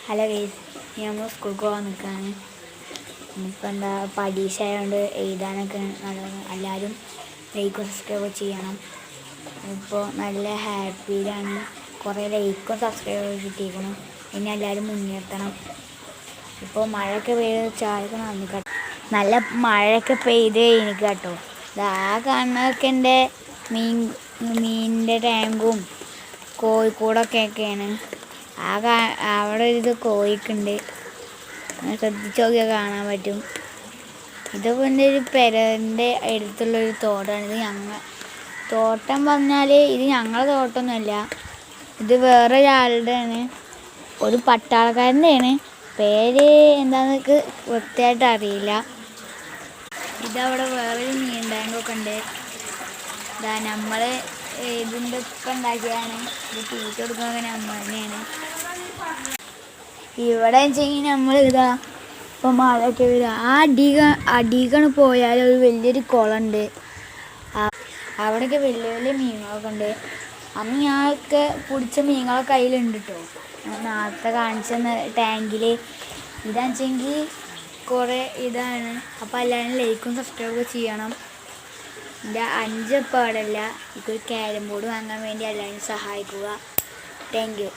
Hello guys, നമ്മൾ സ്കൂൾക്ക് പോകാൻ നിൽക്കുകയാണ്. ഇനിയിപ്പോൾ എന്താ പരീക്ഷ ആയതുകൊണ്ട് എഴുതാനൊക്കെ എല്ലാവരും ലൈക്കും സബ്സ്ക്രൈബ് ചെയ്യണം. ഇപ്പോൾ നല്ല ഹാപ്പിയിലാണ്. കുറേ ലൈക്കും സബ്സ്ക്രൈബും കിട്ടിയിരിക്കണം. ഇനി എല്ലാവരും മുന്നേറ്റണം. ഇപ്പോൾ മഴയൊക്കെ പെയ്ത് ചായയൊക്കെ നന്ദിക്കട്ടോ. നല്ല മഴയൊക്കെ പെയ്ത് എനിക്ക് കേട്ടോ. ആ കാണുന്നതൊക്കെ എൻ്റെ മീനിൻ്റെ ടാങ്കും കോഴിക്കൂടൊക്കെയാണ്. അവിടെ ഇത് കോഴിക്കുണ്ട്, ശ്രദ്ധിച്ച് നോക്കിയാൽ കാണാൻ പറ്റും. ഇതൊക്കെ എൻ്റെ ഒരു പെരൻ്റെ അടുത്തുള്ളൊരു തോട്ടമാണ്. ഇത് തോട്ടം പറഞ്ഞാൽ ഇത് ഞങ്ങളുടെ തോട്ടമൊന്നുമല്ല, ഇത് വേറെ ഒരാളുടെയാണ്, ഒരു പട്ടാളക്കാരൻ്റെയാണ്. പേര് എന്താണെന്ന് വൃത്തിയായിട്ട് അറിയില്ല. ഇതവിടെ വേറൊരു മീൻ ടാങ്കൊക്കെ ഉണ്ട്. നമ്മൾ ഇതിൻ്റെ ഒക്കെ ഉണ്ടാക്കിയതാണ്. ഇത് തീറ്റ കൊടുക്കുന്നത് നമ്മൾ തന്നെയാണ്. ഇവിടെ വെച്ചെങ്കിൽ നമ്മൾ ഇപ്പോൾ മഴയൊക്കെ വരിക അടികണ് പോയാൽ ഒരു വലിയൊരു കുളമുണ്ട്. അവിടെയൊക്കെ വലിയ വലിയ മീനുകളൊക്കെ ഉണ്ട്. അന്ന് ഞങ്ങൾക്ക് പിടിച്ച മീനുകളെ കയ്യിലുണ്ട് കേട്ടോ. നേരത്തെ കാണിച്ച ടാങ്കിൽ ഇതാണെന്ന് വെച്ചെങ്കിൽ കുറേ ഇതാണ്. അപ്പോൾ എല്ലാവരും ലൈക്കും സബ്സ്ക്രൈബൊക്കെ ചെയ്യണം. എൻ്റെ 5 പാടല്ല, ഇപ്പോൾ ക്യാരം ബോർഡ് വാങ്ങാൻ വേണ്ടി എല്ലാവരും സഹായിക്കുക. Thank you.